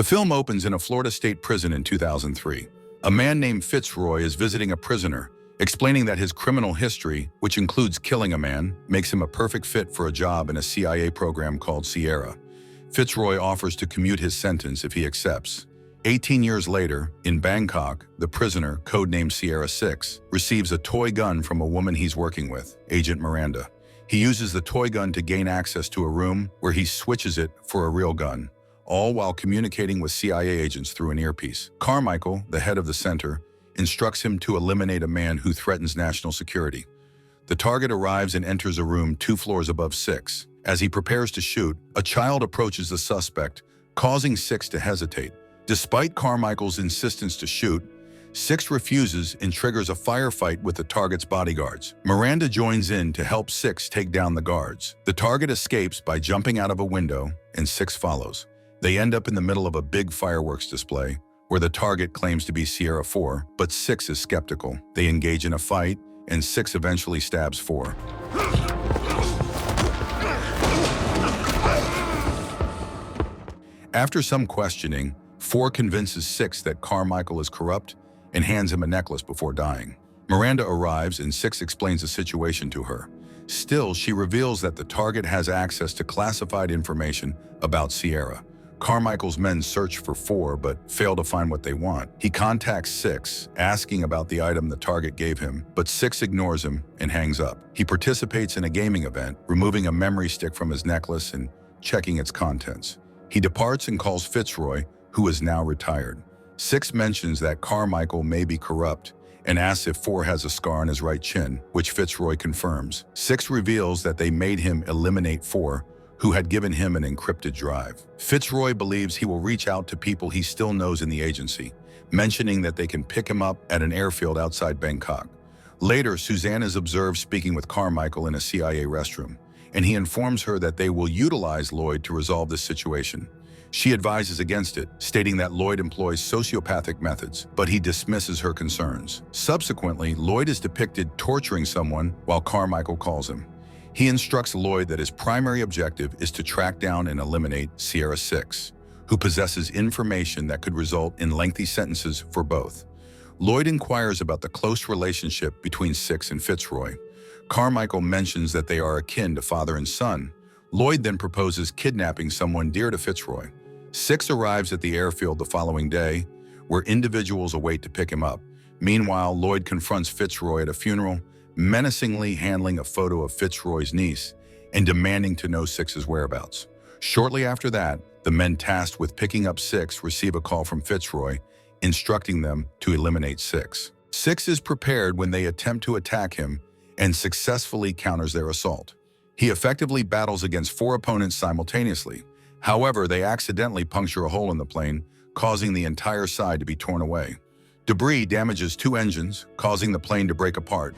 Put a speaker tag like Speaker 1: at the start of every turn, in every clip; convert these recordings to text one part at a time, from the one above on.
Speaker 1: The film opens in a Florida state prison in 2003. A man named Fitzroy is visiting a prisoner, explaining that his criminal history, which includes killing a man, makes him a perfect fit for a job in a CIA program called Sierra. Fitzroy offers to commute his sentence if he accepts. 18 years later, in Bangkok, the prisoner, codenamed Sierra 6, receives a toy gun from a woman he's working with, Agent Miranda. He uses the toy gun to gain access to a room where he switches it for a real gun, all while communicating with CIA agents through an earpiece. Carmichael, the head of the center, instructs him to eliminate a man who threatens national security. The target arrives and enters a room 2 floors above 6. As he prepares to shoot, a child approaches the suspect, causing 6 to hesitate. Despite Carmichael's insistence to shoot, 6 refuses and triggers a firefight with the target's bodyguards. Miranda joins in to help 6 take down the guards. The target escapes by jumping out of a window, and 6 follows. They end up in the middle of a big fireworks display, where the target claims to be Sierra 4, but 6 is skeptical. They engage in a fight, and 6 eventually stabs 4. After some questioning, 4 convinces 6 that Carmichael is corrupt and hands him a necklace before dying. Miranda arrives and 6 explains the situation to her. Still, she reveals that the target has access to classified information about Sierra. Carmichael's men search for 4 but fail to find what they want. He contacts 6, asking about the item the target gave him, but 6 ignores him and hangs up. He participates in a gaming event, removing a memory stick from his necklace and checking its contents. He departs and calls Fitzroy, who is now retired. 6 mentions that Carmichael may be corrupt and asks if 4 has a scar on his right chin, which Fitzroy confirms. 6 reveals that they made him eliminate 4, who had given him an encrypted drive. Fitzroy believes he will reach out to people he still knows in the agency, mentioning that they can pick him up at an airfield outside Bangkok. Later, Suzanne is observed speaking with Carmichael in a CIA restroom, and he informs her that they will utilize Lloyd to resolve this situation. She advises against it, stating that Lloyd employs sociopathic methods, but he dismisses her concerns. Subsequently, Lloyd is depicted torturing someone while Carmichael calls him. He instructs Lloyd that his primary objective is to track down and eliminate Sierra 6, who possesses information that could result in lengthy sentences for both. Lloyd inquires about the close relationship between 6 and Fitzroy. Carmichael mentions that they are akin to father and son. Lloyd then proposes kidnapping someone dear to Fitzroy. 6 arrives at the airfield the following day, where individuals await to pick him up. Meanwhile, Lloyd confronts Fitzroy at a funeral, menacingly handling a photo of Fitzroy's niece and demanding to know 6's whereabouts. Shortly after that, the men tasked with picking up 6 receive a call from Fitzroy, instructing them to eliminate 6. 6 is prepared when they attempt to attack him and successfully counters their assault. He effectively battles against 4 opponents simultaneously. However, they accidentally puncture a hole in the plane, causing the entire side to be torn away. Debris damages 2 engines, causing the plane to break apart.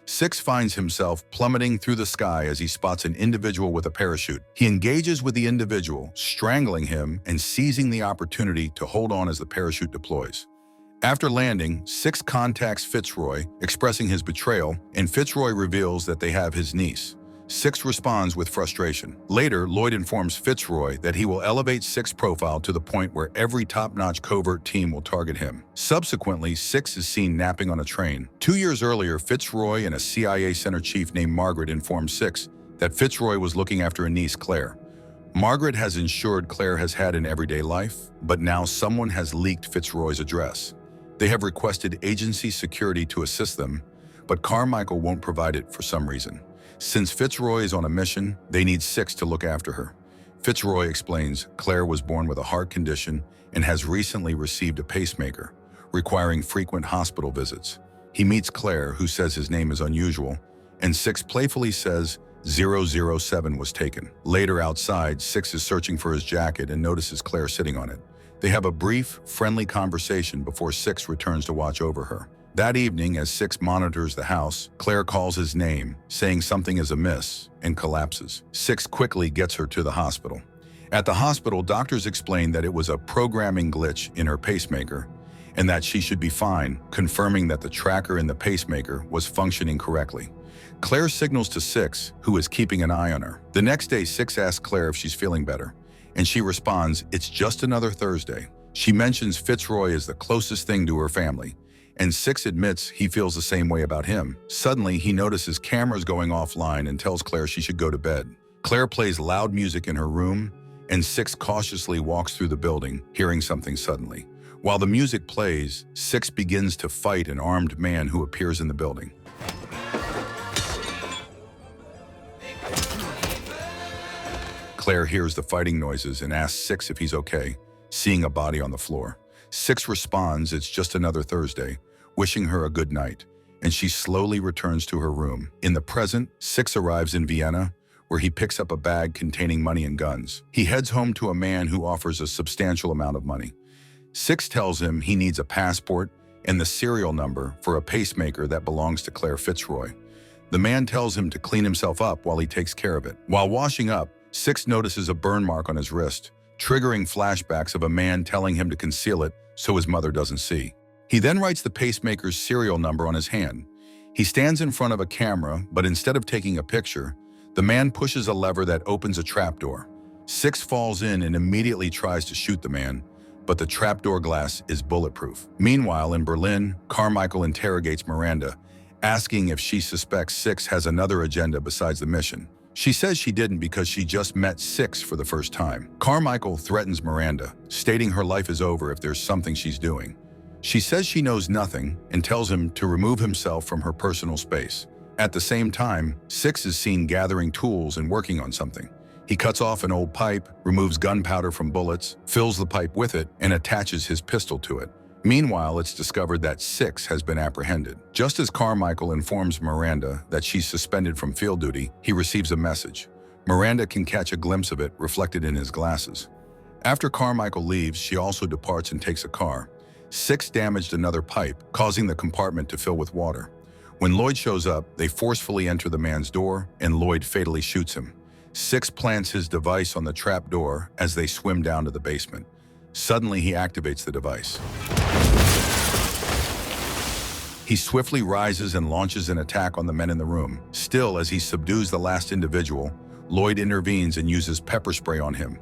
Speaker 1: 6 finds himself plummeting through the sky as he spots an individual with a parachute. He engages with the individual, strangling him and seizing the opportunity to hold on as the parachute deploys. After landing, 6 contacts Fitzroy, expressing his betrayal, and Fitzroy reveals that they have his niece. 6 responds with frustration. Later, Lloyd informs Fitzroy that he will elevate 6's profile to the point where every top-notch covert team will target him. Subsequently, 6 is seen napping on a train. 2 years earlier, Fitzroy and a CIA center chief named Margaret informed 6 that Fitzroy was looking after a niece, Claire. Margaret has ensured Claire has had an everyday life, but now someone has leaked Fitzroy's address. They have requested agency security to assist them, but Carmichael won't provide it for some reason. Since Fitzroy is on a mission, they need 6 to look after her. Fitzroy explains Claire was born with a heart condition and has recently received a pacemaker, requiring frequent hospital visits. He meets Claire, who says his name is unusual, and 6 playfully says 007 was taken. Later outside, 6 is searching for his jacket and notices Claire sitting on it. They have a brief, friendly conversation before 6 returns to watch over her. That evening, as 6 monitors the house, Claire calls his name, saying something is amiss, and collapses. 6 quickly gets her to the hospital. At the hospital, doctors explain that it was a programming glitch in her pacemaker, and that she should be fine, confirming that the tracker in the pacemaker was functioning correctly. Claire signals to Six, who is keeping an eye on her. The next day, Six asks Claire if she's feeling better, and she responds, "It's just another Thursday." She mentions Fitzroy is the closest thing to her family, and Six admits he feels the same way about him. Suddenly, he notices cameras going offline and tells Claire she should go to bed. Claire plays loud music in her room, and Six cautiously walks through the building, hearing something suddenly. While the music plays, Six begins to fight an armed man who appears in the building. Claire hears the fighting noises and asks Six if he's okay, seeing a body on the floor. Six responds, "It's just another Thursday," wishing her a good night, and she slowly returns to her room. In the present, Six arrives in Vienna, where he picks up a bag containing money and guns. He heads home to a man who offers a substantial amount of money. Six tells him he needs a passport and the serial number for a pacemaker that belongs to Claire Fitzroy. The man tells him to clean himself up while he takes care of it. While washing up, Six notices a burn mark on his wrist, triggering flashbacks of a man telling him to conceal it so his mother doesn't see. He then writes the pacemaker's serial number on his hand. He stands in front of a camera, but instead of taking a picture, the man pushes a lever that opens a trapdoor. Six falls in and immediately tries to shoot the man, but the trapdoor glass is bulletproof. Meanwhile, in Berlin, Carmichael interrogates Miranda, asking if she suspects Six has another agenda besides the mission. She says she didn't because she just met Six for the first time. Carmichael threatens Miranda, stating her life is over if there's something she's doing. She says she knows nothing and tells him to remove himself from her personal space. At the same time, Six is seen gathering tools and working on something. He cuts off an old pipe, removes gunpowder from bullets, fills the pipe with it, and attaches his pistol to it. Meanwhile, it's discovered that Six has been apprehended. Just as Carmichael informs Miranda that she's suspended from field duty, he receives a message. Miranda can catch a glimpse of it reflected in his glasses. After Carmichael leaves, she also departs and takes a car. Six damaged another pipe, causing the compartment to fill with water. When Lloyd shows up, they forcefully enter the man's door, and Lloyd fatally shoots him. Six plants his device on the trap door as they swim down to the basement. Suddenly, he activates the device. He swiftly rises and launches an attack on the men in the room. Still, as he subdues the last individual, Lloyd intervenes and uses pepper spray on him.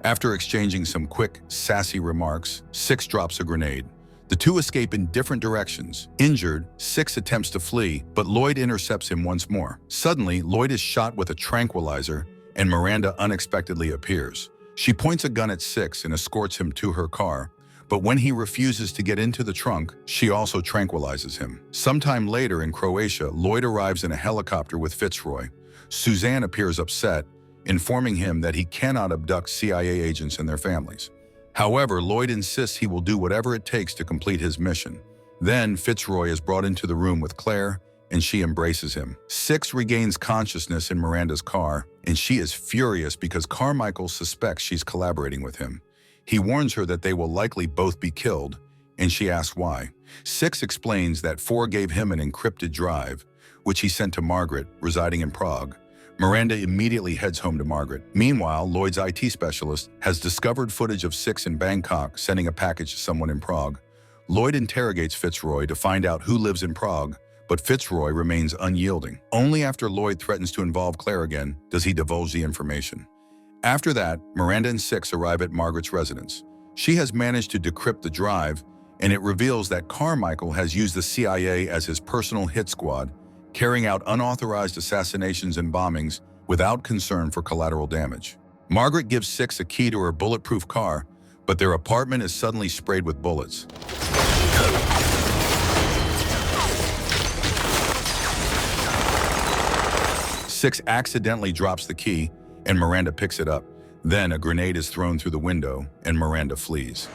Speaker 1: After exchanging some quick, sassy remarks, Six drops a grenade. The two escape in different directions. Injured, Six attempts to flee, but Lloyd intercepts him once more. Suddenly, Lloyd is shot with a tranquilizer, and Miranda unexpectedly appears. She points a gun at Six and escorts him to her car, but when he refuses to get into the trunk, she also tranquilizes him. Sometime later in Croatia, Lloyd arrives in a helicopter with Fitzroy. Suzanne appears upset, informing him that he cannot abduct CIA agents and their families. However, Lloyd insists he will do whatever it takes to complete his mission. Then, Fitzroy is brought into the room with Claire, and she embraces him. Six regains consciousness in Miranda's car, and she is furious because Carmichael suspects she's collaborating with him. He warns her that they will likely both be killed, and she asks why. Six explains that Four gave him an encrypted drive, which he sent to Margaret, residing in Prague. Miranda immediately heads home to Margaret. Meanwhile, Lloyd's IT specialist has discovered footage of Six in Bangkok sending a package to someone in Prague. Lloyd interrogates Fitzroy to find out who lives in Prague, but Fitzroy remains unyielding. Only after Lloyd threatens to involve Claire again does he divulge the information. After that, Miranda and Six arrive at Margaret's residence. She has managed to decrypt the drive, and it reveals that Carmichael has used the CIA as his personal hit squad, carrying out unauthorized assassinations and bombings without concern for collateral damage. Margaret gives Six a key to her bulletproof car, but their apartment is suddenly sprayed with bullets. Six accidentally drops the key, and Miranda picks it up. Then a grenade is thrown through the window, and Miranda flees.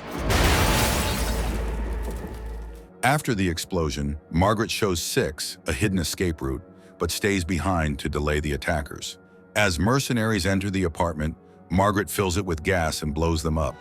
Speaker 1: After the explosion, Margaret shows Six a hidden escape route, but stays behind to delay the attackers. As mercenaries enter the apartment, Margaret fills it with gas and blows them up.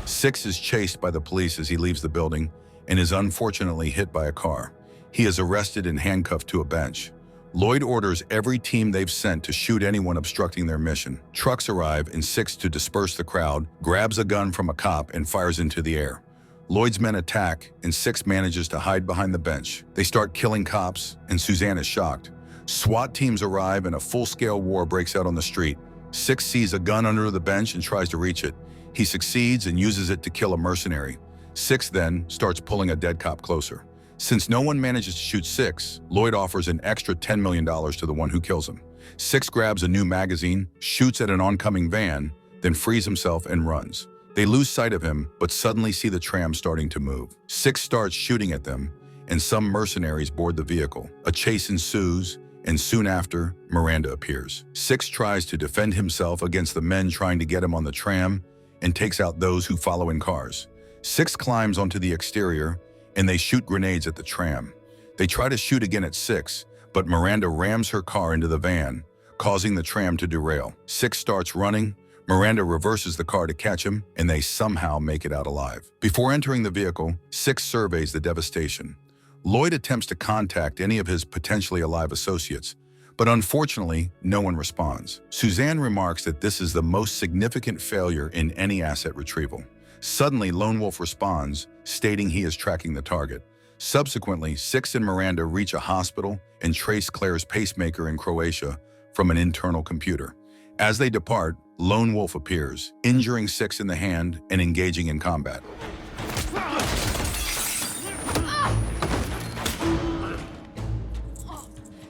Speaker 1: Six is chased by the police as he leaves the building and is unfortunately hit by a car. He is arrested and handcuffed to a bench. Lloyd orders every team they've sent to shoot anyone obstructing their mission. Trucks arrive and Six, to disperse the crowd, grabs a gun from a cop and fires into the air. Lloyd's men attack and Six manages to hide behind the bench. They start killing cops and Suzanne is shocked. SWAT teams arrive and a full-scale war breaks out on the street. Six sees a gun under the bench and tries to reach it. He succeeds and uses it to kill a mercenary. Six then starts pulling a dead cop closer. Since no one manages to shoot Six, Lloyd offers an extra $10 million to the one who kills him. Six grabs a new magazine, shoots at an oncoming van, then frees himself and runs. They lose sight of him, but suddenly see the tram starting to move. Six starts shooting at them, and some mercenaries board the vehicle. A chase ensues, and soon after, Miranda appears. Six tries to defend himself against the men trying to get him on the tram and takes out those who follow in cars. Six climbs onto the exterior, and they shoot grenades at the tram. They try to shoot again at Six, but Miranda rams her car into the van, causing the tram to derail. Six starts running, Miranda reverses the car to catch him, and they somehow make it out alive. Before entering the vehicle, Six surveys the devastation. Lloyd attempts to contact any of his potentially alive associates, but unfortunately, no one responds. Suzanne remarks that this is the most significant failure in any asset retrieval. Suddenly, Lone Wolf responds, stating he is tracking the target. Subsequently, Six and Miranda reach a hospital and trace Claire's pacemaker in Croatia from an internal computer. As they depart, Lone Wolf appears, injuring Six in the hand and engaging in combat.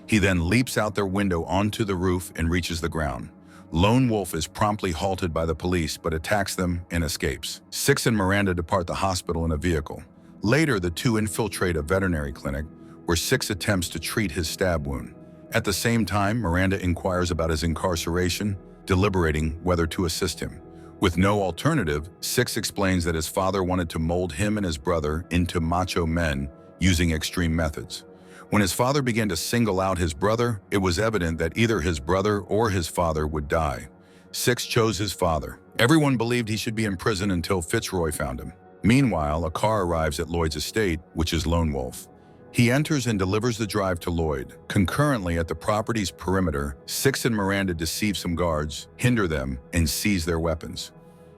Speaker 1: He then leaps out their window onto the roof and reaches the ground. Lone Wolf is promptly halted by the police but attacks them and escapes. Six and Miranda depart the hospital in a vehicle. Later, the two infiltrate a veterinary clinic where Six attempts to treat his stab wound. At the same time, Miranda inquires about his incarceration, deliberating whether to assist him. With no alternative, Six explains that his father wanted to mold him and his brother into macho men using extreme methods. When his father began to single out his brother, it was evident that either his brother or his father would die. Six chose his father. Everyone believed he should be in prison until Fitzroy found him. Meanwhile, a car arrives at Lloyd's estate, which is Lone Wolf. He enters and delivers the drive to Lloyd. Concurrently, at the property's perimeter, Six and Miranda deceive some guards, hinder them, and seize their weapons.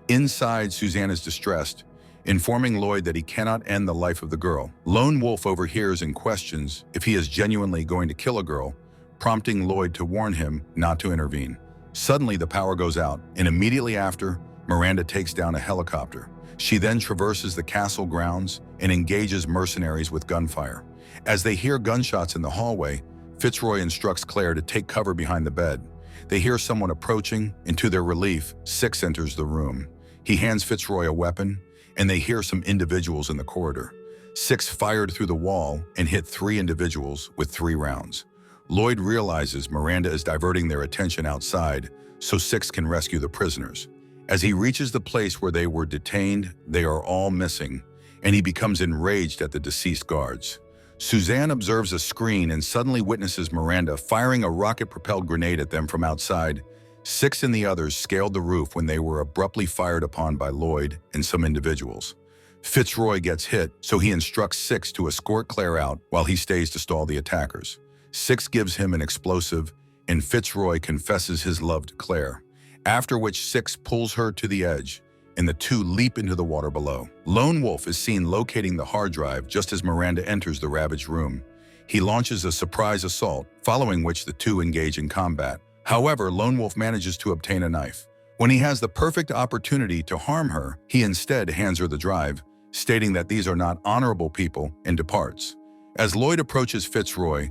Speaker 1: Inside, Suzanne is distressed, informing Lloyd that he cannot end the life of the girl. Lone Wolf overhears and questions if he is genuinely going to kill a girl, prompting Lloyd to warn him not to intervene. Suddenly, the power goes out, and immediately after, Miranda takes down a helicopter. She then traverses the castle grounds and engages mercenaries with gunfire. As they hear gunshots in the hallway, Fitzroy instructs Claire to take cover behind the bed. They hear someone approaching, and to their relief, Six enters the room. He hands Fitzroy a weapon, and they hear some individuals in the corridor. Six fired through the wall and hit 3 individuals with 3 rounds. Lloyd realizes Miranda is diverting their attention outside, so Six can rescue the prisoners. As he reaches the place where they were detained, they are all missing, and he becomes enraged at the deceased guards. Suzanne observes a screen and suddenly witnesses Miranda firing a rocket-propelled grenade at them from outside. Six and the others scaled the roof when they were abruptly fired upon by Lloyd and some individuals. Fitzroy gets hit, so he instructs Six to escort Claire out while he stays to stall the attackers. Six gives him an explosive, and Fitzroy confesses his love to Claire, after which Six pulls her to the edge, and the two leap into the water below. Lone Wolf is seen locating the hard drive just as Miranda enters the ravaged room. He launches a surprise assault, following which the two engage in combat. However, Lone Wolf manages to obtain a knife. When he has the perfect opportunity to harm her, he instead hands her the drive, stating that these are not honorable people, and departs. As Lloyd approaches Fitzroy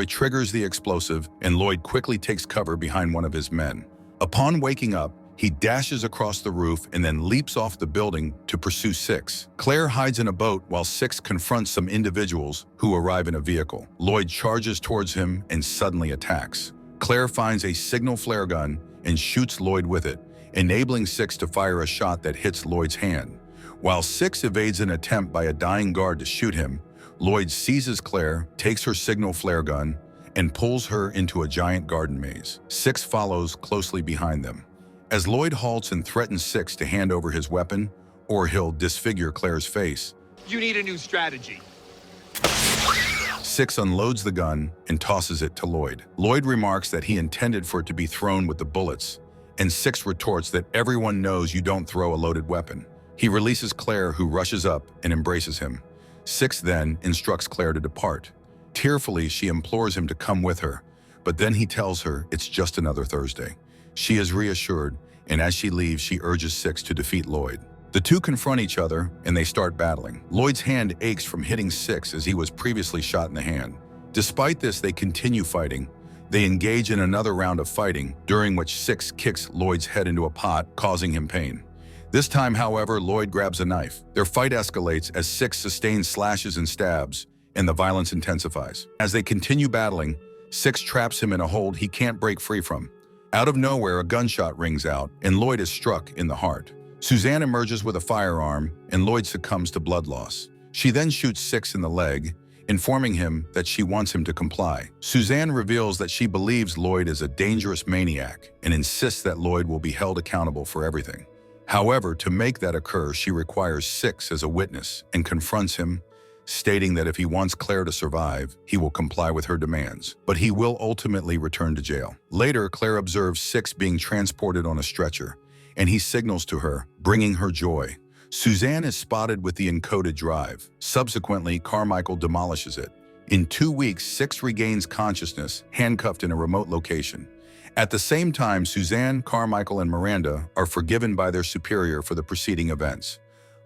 Speaker 1: triggers the explosive, and Lloyd quickly takes cover behind one of his men. Upon waking up, he dashes across the roof and then leaps off the building to pursue Six. Claire hides in a boat while Six confronts some individuals who arrive in a vehicle. Lloyd charges towards him and suddenly attacks. Claire finds a signal flare gun and shoots Lloyd with it, enabling Six to fire a shot that hits Lloyd's hand. While Six evades an attempt by a dying guard to shoot him, Lloyd seizes Claire, takes her signal flare gun, and pulls her into a giant garden maze. Six follows closely behind them. As Lloyd halts and threatens Six to hand over his weapon, or he'll disfigure Claire's face,
Speaker 2: You need a new strategy.
Speaker 1: Six unloads the gun and tosses it to Lloyd. Lloyd remarks that he intended for it to be thrown with the bullets, and Six retorts that everyone knows you don't throw a loaded weapon. He releases Claire, who rushes up and embraces him. Six then instructs Claire to depart. Tearfully, she implores him to come with her, but then he tells her it's just another Thursday. She is reassured, and as she leaves, she urges Six to defeat Lloyd. The two confront each other, and they start battling. Lloyd's hand aches from hitting Six as he was previously shot in the hand. Despite this, they continue fighting. They engage in another round of fighting, during which Six kicks Lloyd's head into a pot, causing him pain. This time, however, Lloyd grabs a knife. Their fight escalates as Six sustains slashes and stabs, and the violence intensifies. As they continue battling, Six traps him in a hold he can't break free from. Out of nowhere, a gunshot rings out, and Lloyd is struck in the heart. Suzanne emerges with a firearm, and Lloyd succumbs to blood loss. She then shoots Six in the leg, informing him that she wants him to comply. Suzanne reveals that she believes Lloyd is a dangerous maniac and insists that Lloyd will be held accountable for everything. However, to make that occur, she requires Six as a witness and confronts him, stating that if he wants Claire to survive, he will comply with her demands, but he will ultimately return to jail. Later, Claire observes Six being transported on a stretcher, and he signals to her, bringing her joy. Suzanne is spotted with the encoded drive. Subsequently, Carmichael demolishes it. In 2 weeks, Six regains consciousness, handcuffed in a remote location. At the same time, Suzanne, Carmichael, and Miranda are forgiven by their superior for the preceding events.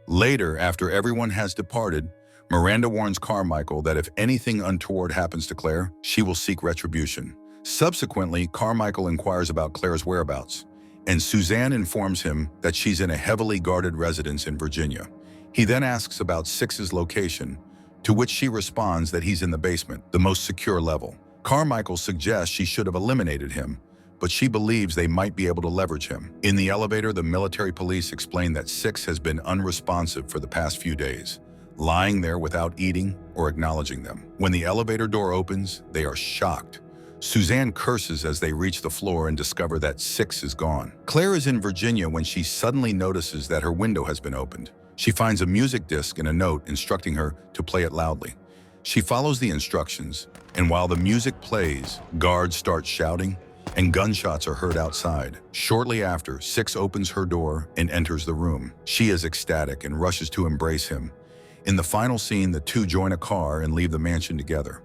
Speaker 1: Later, after everyone has departed, Miranda warns Carmichael that if anything untoward happens to Claire, she will seek retribution. Subsequently, Carmichael inquires about Claire's whereabouts, and Suzanne informs him that she's in a heavily guarded residence in Virginia. He then asks about Six's location, to which she responds that he's in the basement, the most secure level. Carmichael suggests she should have eliminated him, but she believes they might be able to leverage him. In the elevator, the military police explain that Six has been unresponsive for the past few days, lying there without eating or acknowledging them. When the elevator door opens, they are shocked. Suzanne curses as they reach the floor and discover that Six is gone. Claire is in Virginia when she suddenly notices that her window has been opened. She finds a music disc and a note instructing her to play it loudly. She follows the instructions, and while the music plays, guards start shouting, and gunshots are heard outside. Shortly after, Six opens her door and enters the room. She is ecstatic and rushes to embrace him. In the final scene, the two join a car and leave the mansion together.